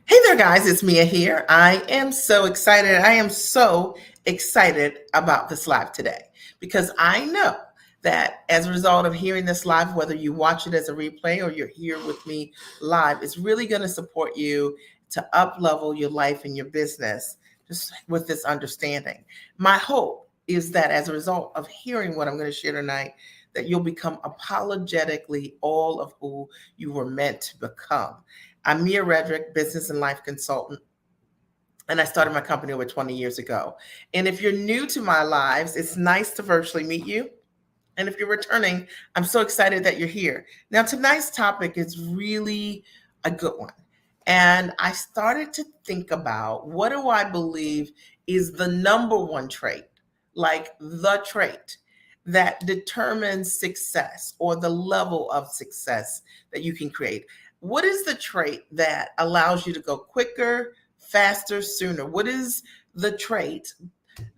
Hey there, guys. It's Mia here. I am so excited. I am so excited about this live today because I know that as a result of hearing this live, whether you watch it as a replay or you're here with me live, it's really going to support you to up level your life and your business just with this understanding. My hope is that as a result of hearing what I'm going to share tonight, that you'll become apologetically all of who you were meant to become. I'm Mia Redrick, business and life consultant, and I started my company over 20 years ago. And if you're new to my lives, it's nice to virtually meet you. And if you're returning, I'm so excited that you're here. Now, tonight's topic is really a good one. And I started to think about what do I believe is the number one trait, like the trait that determines success or the level of success that you can create. What is the trait that allows you to go quicker, faster, sooner? What is the trait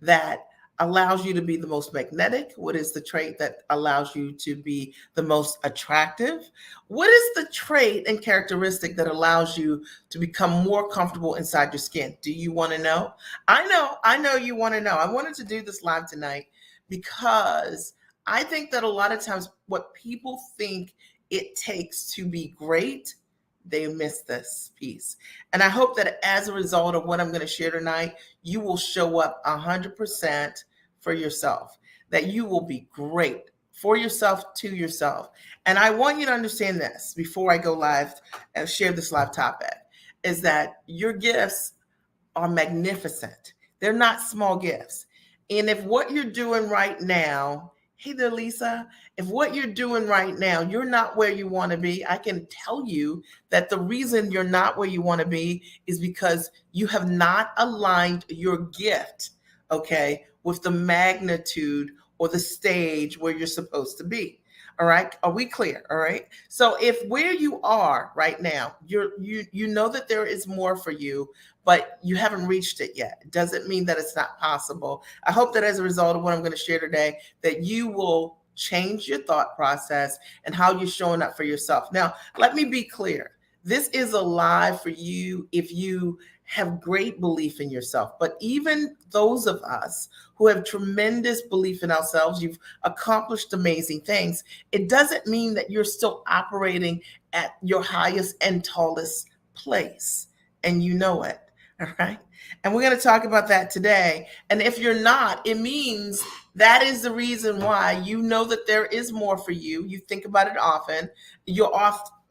that allows you to be the most magnetic? What is the trait that allows you to be the most attractive? What is the trait and characteristic that allows you to become more comfortable inside your skin? Do you want to know? I know you want to know. I wanted to do this live tonight because I think that a lot of times what people think it takes to be great, they miss this piece. And I hope that as a result of what I'm going to share tonight, you will show up 100% for yourself, that you will be great for yourself, to yourself. And I want you to understand this before I go live and share this live topic, is that your gifts are magnificent. They're not small gifts. And if what you're doing right now, hey there, Lisa, if what you're doing right now, you're not where you want to be, I can tell you that the reason you're not where you want to be is because you have not aligned your gift, okay, with the magnitude or the stage where you're supposed to be. All right. Are we clear? All right. So if where you are right now, you know that there is more for you, but you haven't reached it yet. It doesn't mean that it's not possible. I hope that as a result of what I'm going to share today, that you will change your thought process and how you're showing up for yourself. Now, let me be clear. This is a live for you if you have great belief in yourself. But even those of us who have tremendous belief in ourselves, you've accomplished amazing things, it doesn't mean that you're still operating at your highest and tallest place. And you know it. All right. And we're going to talk about that today. And if you're not, it means that is the reason why you know that there is more for you. You think about it often.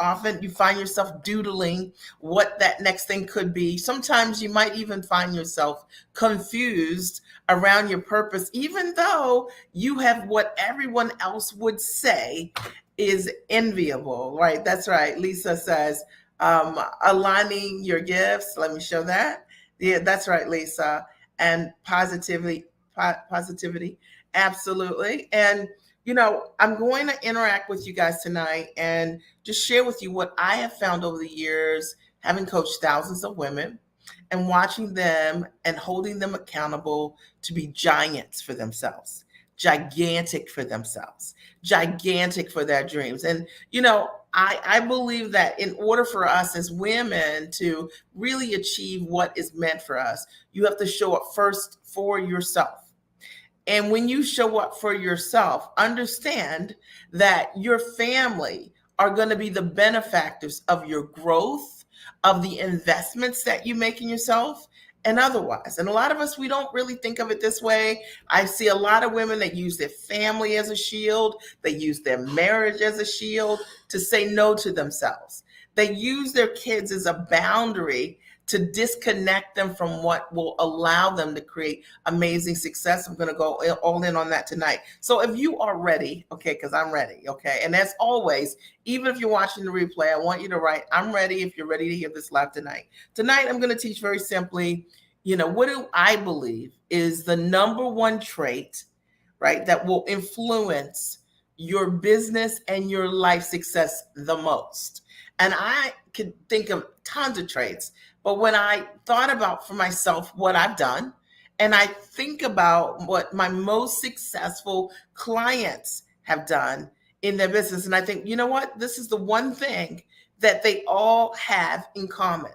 Often you find yourself doodling what that next thing could be. Sometimes you might even find yourself confused around your purpose, even though you have what everyone else would say is enviable, right? That's right. Lisa says, aligning your gifts. Let me show that. Yeah, that's right, Lisa. And positivity, absolutely. And I'm going to interact with you guys tonight and just share with you what I have found over the years, having coached thousands of women and watching them and holding them accountable to be giants for themselves, gigantic for themselves, gigantic for their dreams. And, I believe that in order for us as women to really achieve what is meant for us, you have to show up first for yourself. And when you show up for yourself, understand that your family are going to be the benefactors of your growth, of the investments that you make in yourself, and otherwise. And a lot of us, we don't really think of it this way. I see a lot of women that use their family as a shield. They use their marriage as a shield to say no to themselves. They use their kids as a boundary to disconnect them from what will allow them to create amazing success. I'm going to go all in on that tonight. So if you are ready, okay, because I'm ready, okay. And as always, even if you're watching the replay, I want you to write, I'm ready if you're ready to hear this live tonight. Tonight, I'm going to teach very simply, what do I believe is the number one trait, right, that will influence your business and your life success the most. And I could think of tons of traits. But when I thought about for myself what I've done, and I think about what my most successful clients have done in their business, and I think, you know what? This is the one thing that they all have in common.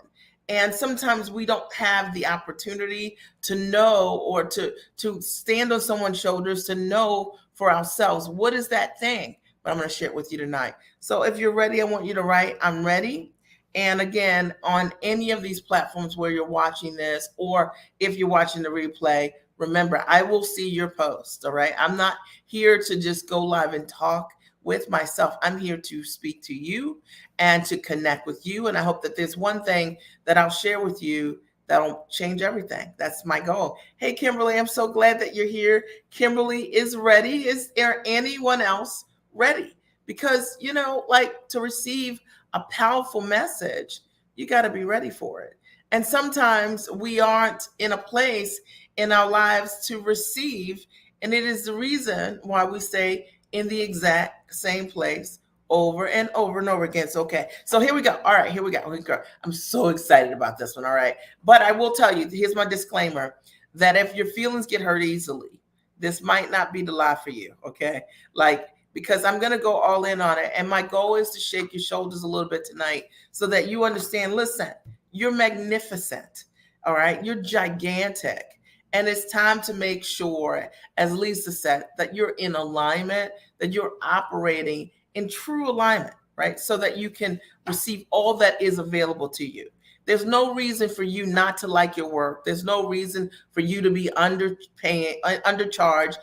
And sometimes we don't have the opportunity to know, or to stand on someone's shoulders to know for ourselves what is that thing. But I'm going to share it with you tonight. So if you're ready, I want you to write, I'm ready. And again, on any of these platforms where you're watching this, or if you're watching the replay, remember, I will see your post. All right. I'm not here to just go live and talk with myself. I'm here to speak to you and to connect with you. And I hope that there's one thing that I'll share with you that'll change everything. That's my goal. Hey, Kimberly, I'm so glad that you're here. Kimberly is ready. Is there anyone else ready? Because, like, to receive a powerful message, you got to be ready for it. And sometimes we aren't in a place in our lives to receive. And it is the reason why we stay in the exact same place over and over and over again. So, okay. So here we go. All right, here we go. I'm so excited about this one. All right. But I will tell you, here's my disclaimer, that if your feelings get hurt easily, this might not be the live for you. Okay. Because I'm going to go all in on it. And my goal is to shake your shoulders a little bit tonight so that you understand, listen, you're magnificent. All right. You're gigantic. And it's time to make sure, as Lisa said, that you're in alignment, that you're operating in true alignment, right? So that you can receive all that is available to you. There's no reason for you not to like your work. There's no reason for you to be undercharged.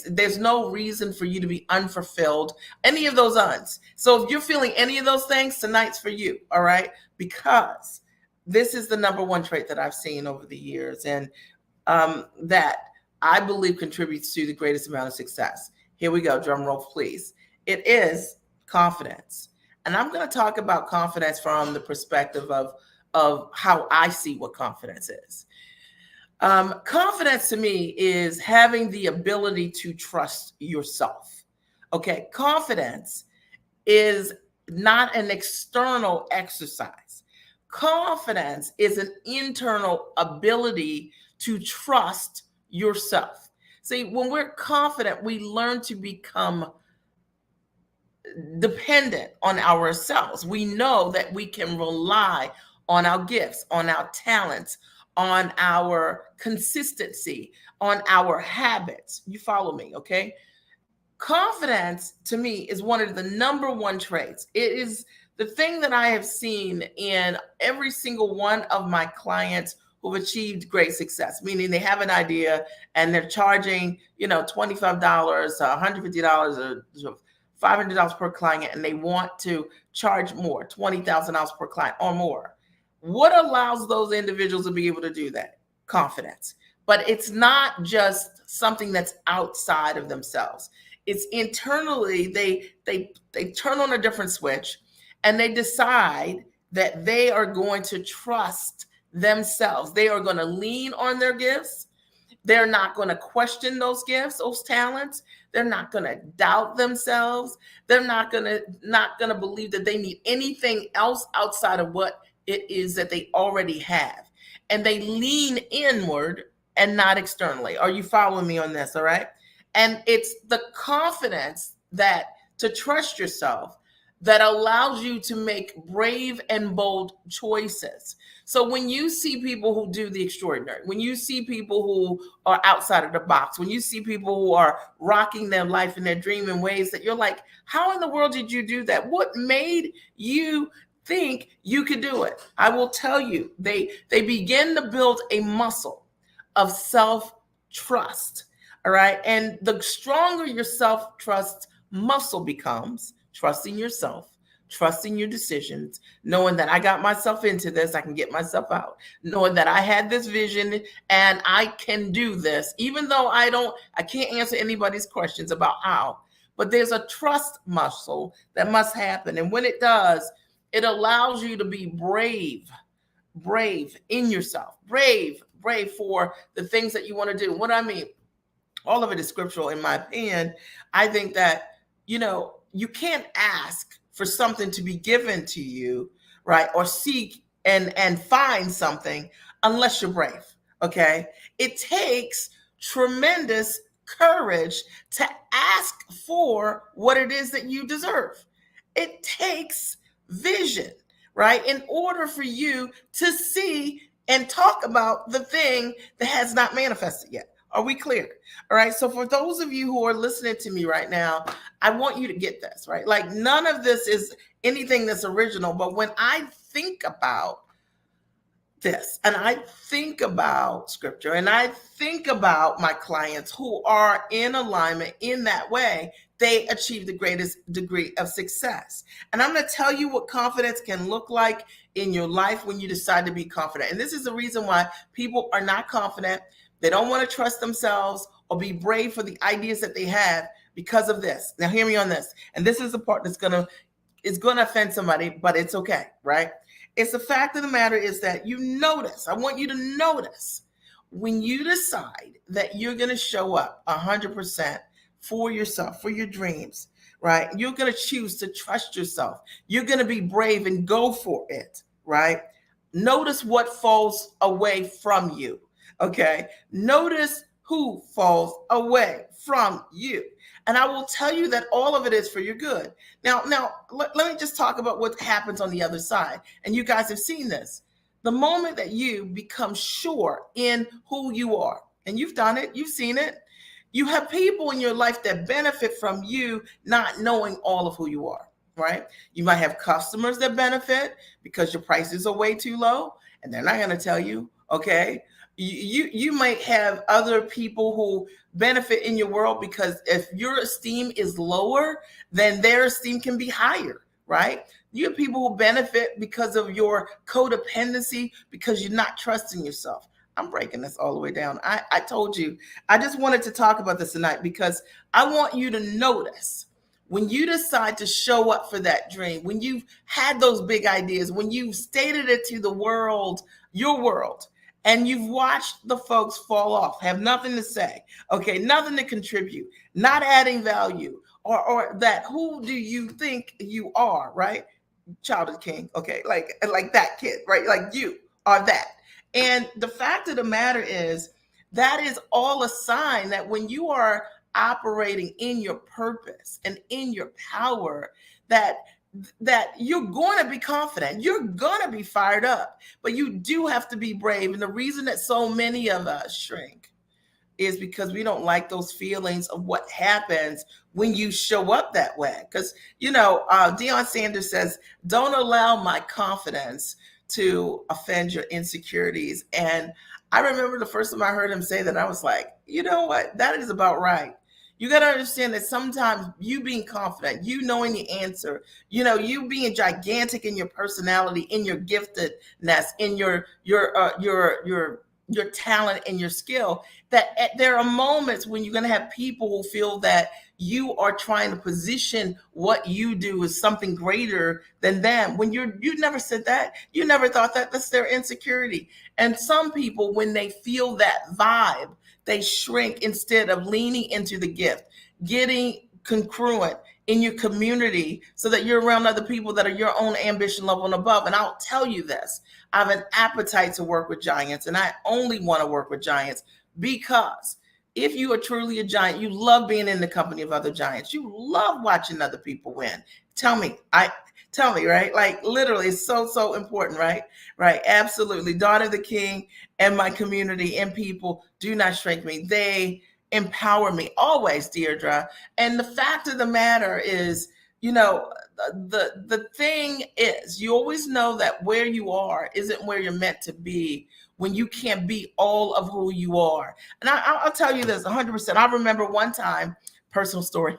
There's no reason for you to be unfulfilled. Any of those uns. So if you're feeling any of those things, tonight's for you. All right, because this is the number one trait that I've seen over the years, and that I believe contributes to the greatest amount of success. Here we go. Drum roll, please. It is confidence. And I'm going to talk about confidence from the perspective of how I see what confidence is. Confidence to me is having the ability to trust yourself. Okay. Confidence is not an external exercise. Confidence is an internal ability to trust yourself. See, when we're confident, we learn to become dependent on ourselves. We know that we can rely on our gifts, on our talents, on our consistency, on our habits. You follow me, okay? Confidence to me is one of the number one traits. It is the thing that I have seen in every single one of my clients who've achieved great success, meaning they have an idea and they're charging, $25, $150, or $500 per client, and they want to charge more, $20,000 per client or more. What allows those individuals to be able to do that? Confidence. But it's not just something that's outside of themselves. It's internally, they turn on a different switch and they decide that they are going to trust themselves. They are going to lean on their gifts. They're not going to question those gifts, those talents. They're not going to doubt themselves. They're not going to believe that they need anything else outside of what it is that they already have. And they lean inward and not externally. Are you following me on this? All right. And it's the confidence that to trust yourself that allows you to make brave and bold choices. So when you see people who do the extraordinary, when you see people who are outside of the box, when you see people who are rocking their life and their dream in ways that you're like, how in the world did you do that? What made you think you could do it? I will tell you, they begin to build a muscle of self-trust. All right. And the stronger your self-trust muscle becomes, trusting yourself, trusting your decisions, knowing that I got myself into this, I can get myself out, knowing that I had this vision and I can do this, even though I can't answer anybody's questions about how, but there's a trust muscle that must happen. And when it does, it allows you to be brave in yourself, brave for the things that you want to do. What I mean, all of it is scriptural, in my opinion. I think that, you can't ask for something to be given to you, right? Or seek and find something unless you're brave, okay? It takes tremendous courage to ask for what it is that you deserve. It takes vision, right? In order for you to see and talk about the thing that has not manifested yet. Are we clear? All right. So for those of you who are listening to me right now, I want you to get this, right? Like none of this is anything that's original, but when I think about this and I think about scripture and I think about my clients who are in alignment in that way, they achieve the greatest degree of success. And I'm going to tell you what confidence can look like in your life when you decide to be confident. And this is the reason why people are not confident. They don't want to trust themselves or be brave for the ideas that they have because of this. Now hear me on this. And this is the part that's it's going to offend somebody, but it's okay, right? It's the fact of the matter is that you notice, I want you to notice when you decide that you're going to show up 100% for yourself, for your dreams, right? You're going to choose to trust yourself. You're going to be brave and go for it, right? Notice what falls away from you, okay? Notice who falls away from you. And I will tell you that all of it is for your good. Now, let me just talk about what happens on the other side. And you guys have seen this. The moment that you become sure in who you are, and you've done it, you've seen it, you have people in your life that benefit from you not knowing all of who you are, right? You might have customers that benefit because your prices are way too low, and they're not going to tell you, okay? You might have other people who benefit in your world because if your esteem is lower, then their esteem can be higher, right? You have people who benefit because of your codependency because you're not trusting yourself. I'm breaking this all the way down. I told you, I just wanted to talk about this tonight because I want you to notice when you decide to show up for that dream, when you've had those big ideas, when you've stated it to the world, your world, and you've watched the folks fall off, have nothing to say, okay, nothing to contribute, not adding value, or that who do you think you are, right? Child of the king, okay, like that kid, right? Like you are that. And the fact of the matter is that is all a sign that when you are operating in your purpose and in your power, that you're going to be confident, you're going to be fired up, but you do have to be brave. And the reason that so many of us shrink is because we don't like those feelings of what happens when you show up that way. Because, Deion Sanders says, don't allow my confidence to offend your insecurities. And I remember the first time I heard him say that, I was like, you know what? That is about right. You got to understand that sometimes you being confident, you knowing the answer, you being gigantic in your personality, in your giftedness, in your talent and your skill, that there are moments when you're going to have people who feel that you are trying to position what you do as something greater than them. When you never said that, you never thought that. That's their insecurity. And some people, when they feel that vibe, they shrink instead of leaning into the gift, getting congruent in your community so that you're around other people that are your own ambition level and above. And I'll tell you this, I have an appetite to work with giants, and I only want to work with giants because if you are truly a giant, you love being in the company of other giants. You love watching other people win. Tell me, right? Like literally, it's so important, right? Right. Absolutely. Daughter of the King and my community and people do not shrink me. They empower me always, Deirdre. And the fact of the matter is, the thing is, you always know that where you are isn't where you're meant to be when you can't be all of who you are. And I'll tell you this 100%. I remember one time, personal story.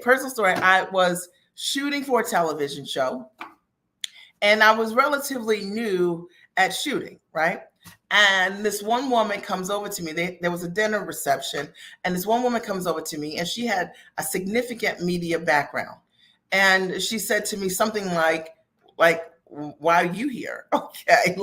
Personal story. I was shooting for a television show, and I was relatively new at shooting, right? And this one woman comes over to me. There was a dinner reception, and this one woman comes over to me, and she had a significant media background. And she said to me something like, why are you here? Okay,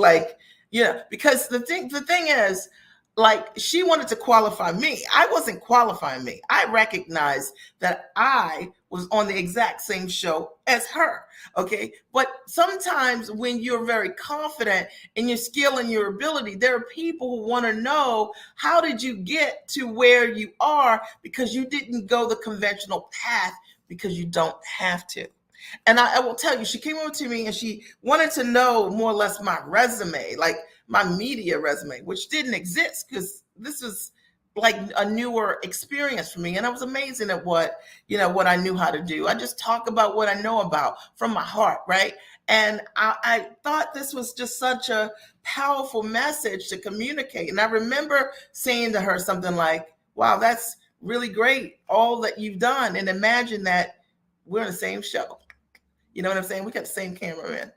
because the thing is, like, she wanted to qualify me. I wasn't qualifying me. I recognized that I was on the exact same show as her. Okay. But sometimes when you're very confident in your skill and your ability, there are people who want to know, how did you get to where you are? Because you didn't go the conventional path, because you don't have to. And I will tell you, she came over to me and she wanted to know more or less my resume, like my media resume, which didn't exist because this was like a newer experience for me. And I was amazing at what I knew how to do. I just talk about what I know about from my heart, right? And I thought this was just such a powerful message to communicate. And I remember saying to her something like, wow, that's really great, all that you've done. And imagine that we're in the same show. You know what I'm saying? We got the same cameraman.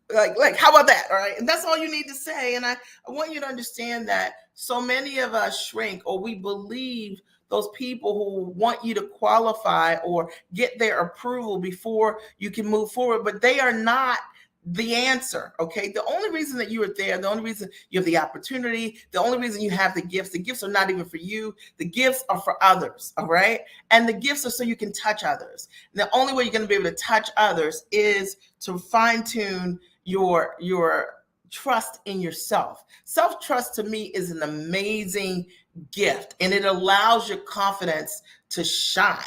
Like how about that? All right. And that's all you need to say. And I want you to understand that so many of us shrink, or we believe those people who want you to qualify or get their approval before you can move forward, but they are not the answer. Okay. The only reason that you are there, the only reason you have the opportunity, the only reason you have the gifts are not even for you. The gifts are for others. All right. And the gifts are so you can touch others. And the only way you're going to be able to touch others is to fine tune your trust in yourself. Self-trust to me is an amazing gift, and it allows your confidence to shine.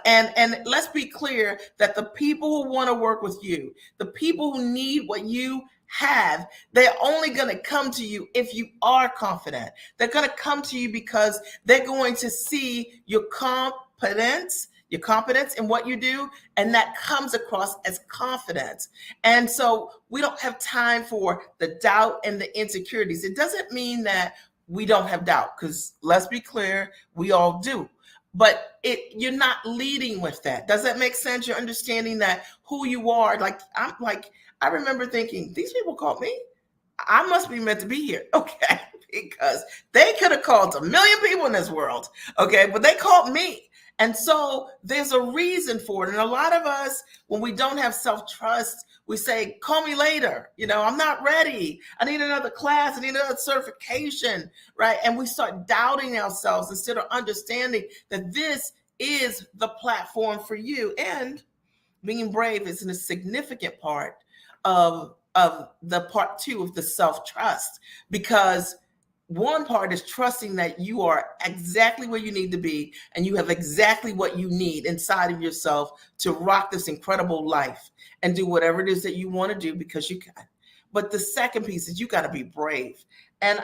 And let's be clear that the people who want to work with you, the people who need what you have, they're only going to come to you if you are confident. They're going to come to you because they're going to see your competence in what you do, and that comes across as confidence. And so we don't have time for the doubt and the insecurities. It doesn't mean that we don't have doubt, because let's be clear, we all do. But you're not leading with that. Does that make sense? You're understanding that who you are. I remember thinking, these people called me. I must be meant to be here. Okay. Because they could have called a million people in this world. Okay. But they called me. And so there's a reason for it. And a lot of us, when we don't have self-trust, we say, call me later. I'm not ready. I need another class. I need another certification, right? And we start doubting ourselves instead of understanding that this is the platform for you. And being brave is a significant part of the part two of the self-trust, because one part is trusting that you are exactly where you need to be and you have exactly what you need inside of yourself to rock this incredible life and do whatever it is that you want to do because you can. But the second piece is you got to be brave. And,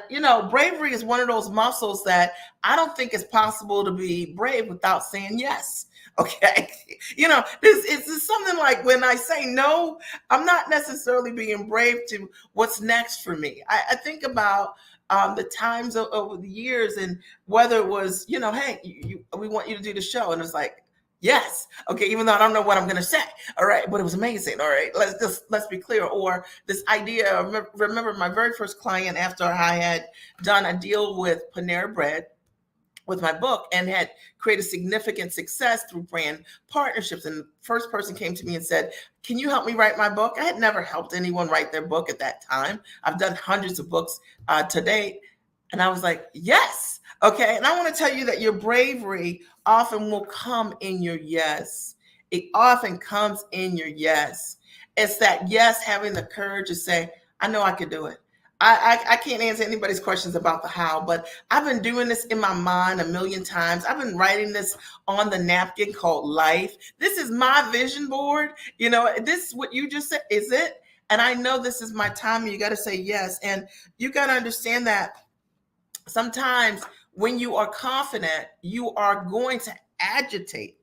bravery is one of those muscles that I don't think it's possible to be brave without saying yes. Okay. It's something like when I say no, I'm not necessarily being brave to what's next for me. I think about the times over the years, and whether it was, hey, we want you to do the show. And it's like, yes. Okay. Even though I don't know what I'm going to say. All right. But it was amazing. All right. Let's be clear. Or this idea, remember my very first client after I had done a deal with Panera Bread with my book and had created significant success through brand partnerships. And the first person came to me and said, can you help me write my book? I had never helped anyone write their book at that time. I've done hundreds of books to date. And I was like, yes. Okay. And I want to tell you that your bravery often will come in your yes. It often comes in your yes. It's that yes, having the courage to say, I know I could do it. I can't answer anybody's questions about the how, but I've been doing this in my mind a million times. I've been writing this on the napkin called life. This is my vision board. This is what you just said. Is it? And I know this is my time. You got to say yes. And you got to understand that sometimes when you are confident, you are going to agitate.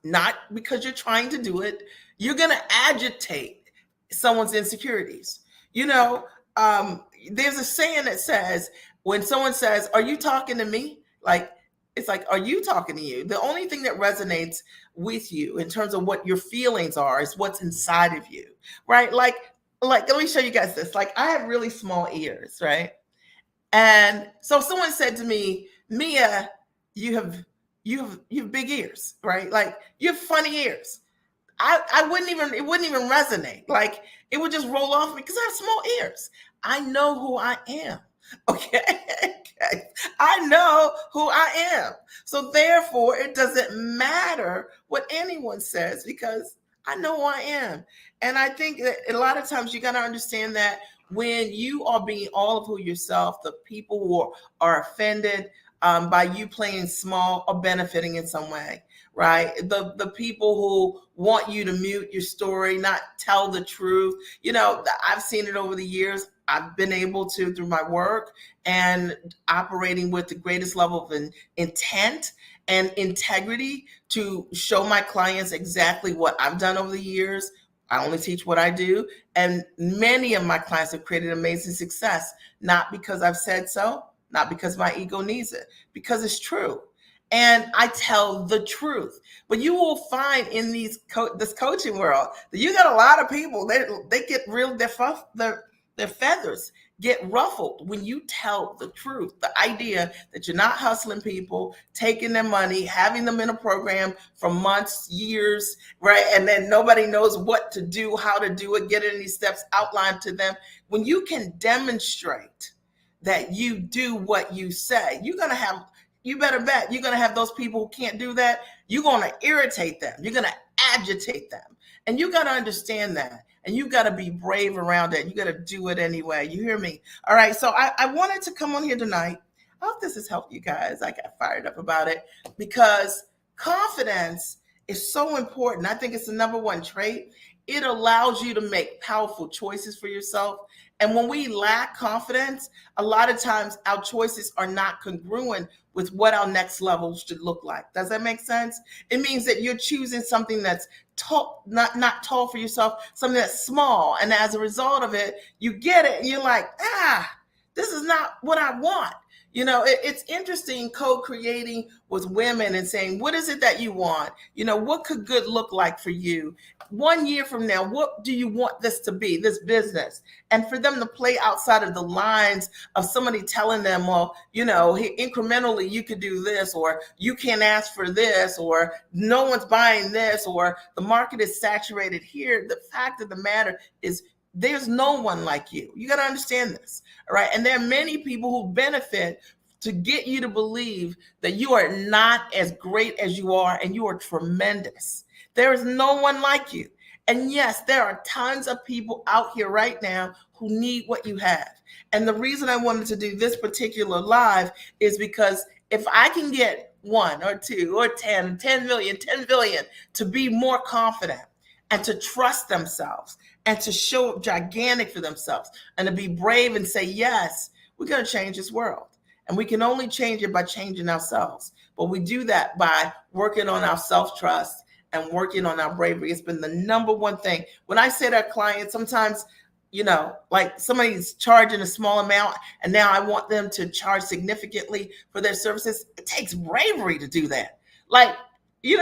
Not because you're trying to do it. You're going to agitate someone's insecurities. There's a saying that says, when someone says, are you talking to me? It's like, are you talking to you? The only thing that resonates with you in terms of what your feelings are is what's inside of you, right? Like, let me show you guys this. Like, I have really small ears, right? And so someone said to me, Mia, you have big ears, right? Like, you have funny ears. It wouldn't even resonate. Like, it would just roll off me because I have small ears. I know who I am. Okay. I know who I am. So therefore, it doesn't matter what anyone says because I know who I am. And I think that a lot of times you got to understand that when you are being all of who yourself, the people who are offended by you playing small are benefiting in some way. right? The people who want you to mute your story, not tell the truth. I've seen it over the years. I've been able to, through my work and operating with the greatest level of intent and integrity, to show my clients exactly what I've done over the years. I only teach what I do. And many of my clients have created amazing success, not because I've said so, not because my ego needs it, because it's true. And I tell the truth. But you will find in this coaching world that you got a lot of people, they get real, their feathers get ruffled when you tell the truth. The idea that you're not hustling people, taking their money, having them in a program for months, years, right? And then nobody knows what to do, how to do it, get any steps outlined to them. When you can demonstrate that you do what you say, you better bet you're going to have those people who can't do that. You're going to irritate them. You're going to agitate them. And you got to understand that. And you got to be brave around it. You got to do it anyway. You hear me? All right. So I wanted to come on here tonight. I hope this has helped you guys. I got fired up about it because confidence is so important. I think it's the number one trait. It allows you to make powerful choices for yourself. And when we lack confidence, a lot of times our choices are not congruent with what our next level should look like. Does that make sense? It means that you're choosing something that's tall, not tall for yourself, something that's small. And as a result of it, you get it and you're like, this is not what I want. It's interesting co-creating with women and saying, what is it that you want? What could good look like for you? 1 year from now, what do you want this to be, this business? And for them to play outside of the lines of somebody telling them, well, incrementally you could do this, or you can't ask for this, or no one's buying this, or the market is saturated here. The fact of the matter is there's no one like you. You got to understand this, all right? And there are many people who benefit to get you to believe that you are not as great as you are and you are tremendous. There is no one like you. And yes, there are tons of people out here right now who need what you have. And the reason I wanted to do this particular live is because if I can get 1 or 2 or 10 million, 10 billion to be more confident and to trust themselves and to show up gigantic for themselves and to be brave and say, yes, we're going to change this world. And we can only change it by changing ourselves. But we do that by working on our self-trust and working on our bravery. It's been the number one thing. When I say to our clients, sometimes, like somebody's charging a small amount and now I want them to charge significantly for their services. It takes bravery to do that. Like, you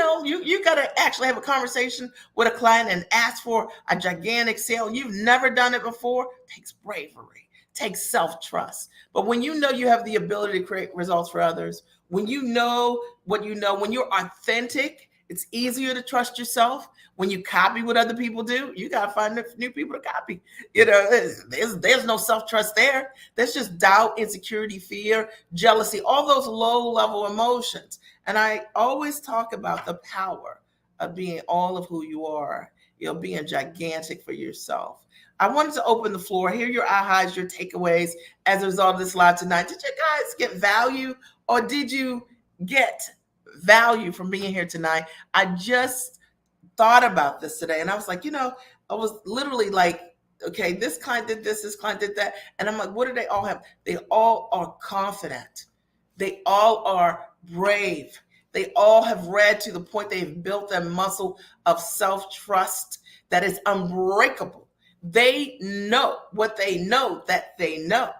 got to actually have a conversation with a client and ask for a gigantic sale. You've never done it before. It takes bravery, it takes self-trust. But when you know you have the ability to create results for others, when you know what you know, when you're authentic, it's easier to trust yourself. When you copy what other people do, you got to find new people to copy. There's no self-trust there. There's just doubt, insecurity, fear, jealousy, all those low-level emotions. And I always talk about the power of being all of who you are, being gigantic for yourself. I wanted to open the floor, hear your ahas, your takeaways as a result of this live tonight. Did you guys get value, or did you get value from being here tonight? I just thought about this today and I was like, I was literally like, okay, this client did this client did that. And I'm like, what do they all have? They all are confident. They all are brave. They all have read to the point they've built their muscle of self-trust that is unbreakable. They know what they know that they know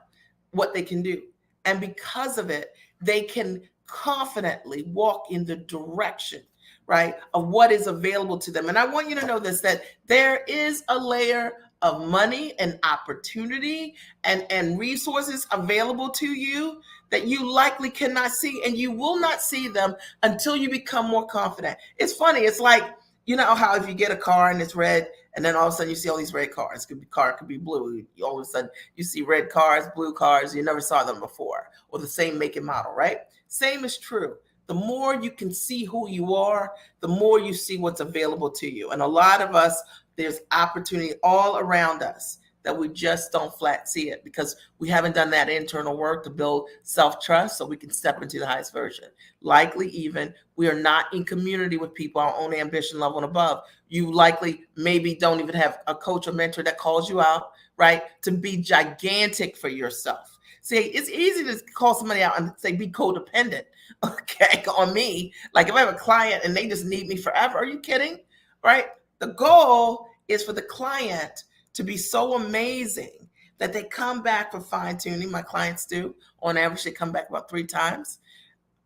what they can do. And because of it, they can confidently walk in the direction, right, of what is available to them. And I want you to know this, that there is a layer of money and opportunity and resources available to you that you likely cannot see, and you will not see them until you become more confident. It's funny. It's like, how if you get a car and it's red, and then all of a sudden you see all these red cars. Car could be blue. All of a sudden you see red cars, blue cars. You never saw them before, or the same make and model, right? Same is true. The more you can see who you are, the more you see what's available to you. And a lot of us, there's opportunity all around us that we just don't flat see it because we haven't done that internal work to build self-trust so we can step into the highest version. Likely even we are not in community with people our own ambition level and above. You likely maybe don't even have a coach or mentor that calls you out, right? To be gigantic for yourself. See, it's easy to call somebody out and say, be codependent, okay, on me. Like if I have a client and they just need me forever, are you kidding? Right? The goal is for the client to be so amazing that they come back for fine tuning. My clients do. On average, they come back about 3 times,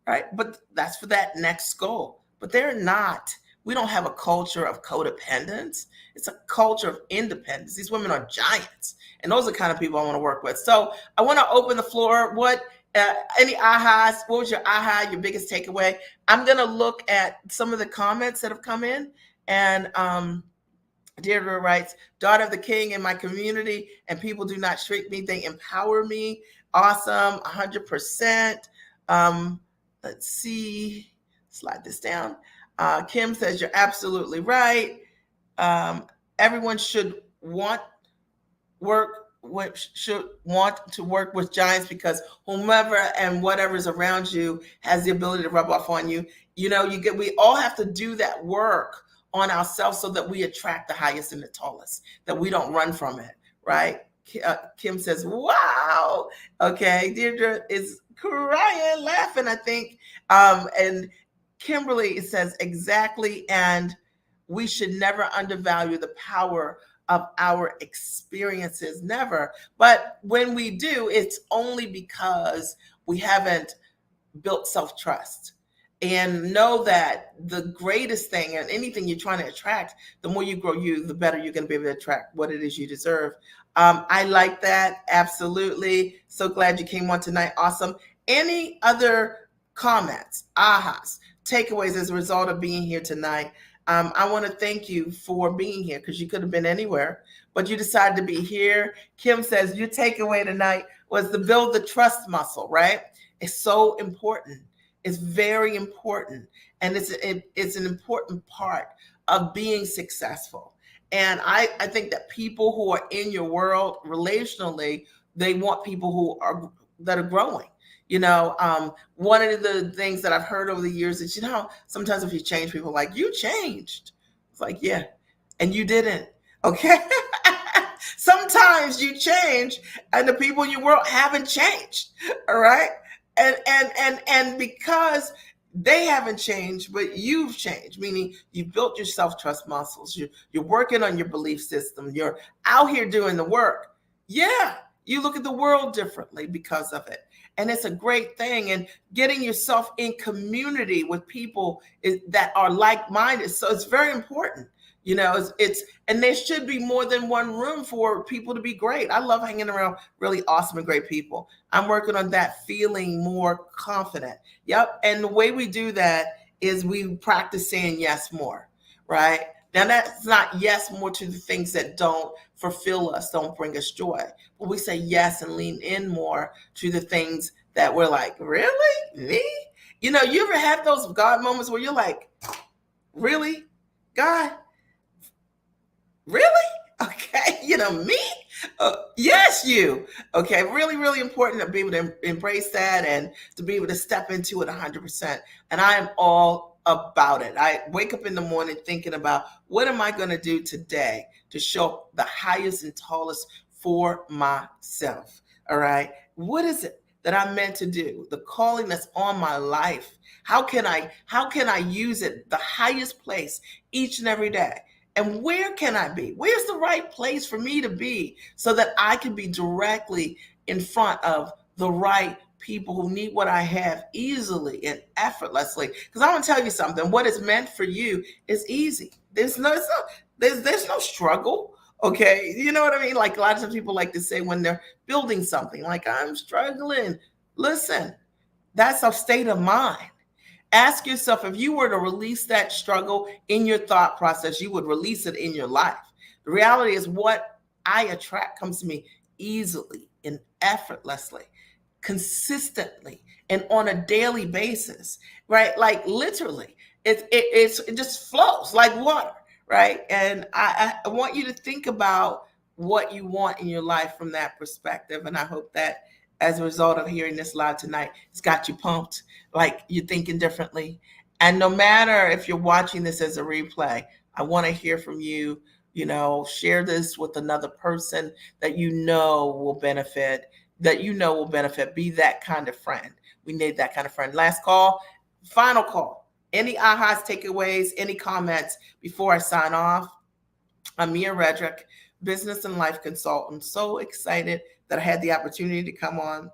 right? But that's for that next goal. But they're not. We don't have a culture of codependence. It's a culture of independence. These women are giants, and those are the kind of people I want to work with. So I want to open the floor. Any ahas? What was your aha? Your biggest takeaway? I'm going to look at some of the comments that have come in, and Deirdre writes, daughter of the king in my community, and people do not shrink me. They empower me. Awesome. 100%. Let's see. Slide this down. Kim says, you're absolutely right. Everyone should want to work with giants because whomever and whatever is around you has the ability to rub off on you. We all have to do that work on ourselves so that we attract the highest and the tallest, that we don't run from it, right? Kim says, wow. Okay, Deirdre is crying, laughing, I think. And Kimberly says, exactly. And we should never undervalue the power of our experiences, never. But when we do, it's only because we haven't built self-trust. And know that the greatest thing and anything you're trying to attract, the more you grow the better you're going to be able to attract what it is you deserve. I like that. Absolutely. So glad you came on tonight. Awesome. Any other comments, ahas, takeaways as a result of being here tonight? I want to thank you for being here because you could have been anywhere, but you decided to be here. Kim says your takeaway tonight was to build the trust muscle, right? It's so important. It's very important. And it's an important part of being successful. And I think that people who are in your world relationally, they want people that are growing. One of the things that I've heard over the years is, sometimes if you change, people are like, you changed. It's like, yeah, and you didn't. Okay. Sometimes you change and the people in your world haven't changed. All right. And because they haven't changed, but you've changed, meaning you've built your self-trust muscles. You're working on your belief system. You're out here doing the work. Yeah. You look at the world differently because of it. And it's a great thing. And getting yourself in community with people that are like-minded. So it's very important. And there should be more than one room for people to be great. I love hanging around really awesome and great people. I'm working on that, feeling more confident. Yep. And the way we do that is we practice saying yes more, right? Now, that's not yes more to the things that don't fulfill us, don't bring us joy. But we say yes and lean in more to the things that we're like, really? Me? You ever have those God moments where you're like, really? God? Really? Okay. Me? Yes, you. Okay. Really, really important to be able to embrace that and to be able to step into it 100%. And I am all about it. I wake up in the morning thinking about what am I going to do today to show the highest and tallest for myself. All right. What is it that I'm meant to do? The calling that's on my life. How can I use it the highest place each and every day? And where can I be? Where's the right place for me to be so that I can be directly in front of the right people who need what I have easily and effortlessly? Because I want to tell you something. What is meant for you is easy. There's no struggle. Okay. You know what I mean? Like a lot of times people like to say when they're building something, like I'm struggling. Listen, that's a state of mind. Ask yourself, if you were to release that struggle in your thought process, you would release it in your life. The reality is what I attract comes to me easily and effortlessly, consistently, and on a daily basis, right? Like literally, it just flows like water, right? And I want you to think about what you want in your life from that perspective. And I hope that as a result of hearing this live tonight, it's got you pumped, like you're thinking differently. And no matter if you're watching this as a replay, I want to hear from you. Share this with another person that will benefit, will benefit. Be that kind of friend. We need that kind of friend. Last call, final call. Any ahas, takeaways, any comments before I sign off? I'm Mia Redrick, business and life consultant. So excited that I had the opportunity to come on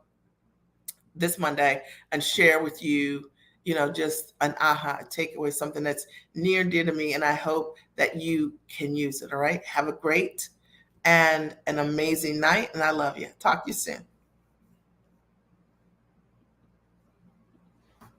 this Monday and share with you, just an aha takeaway, something that's near and dear to me. And I hope that you can use it. All right. Have a great and an amazing night. And I love you. Talk to you soon.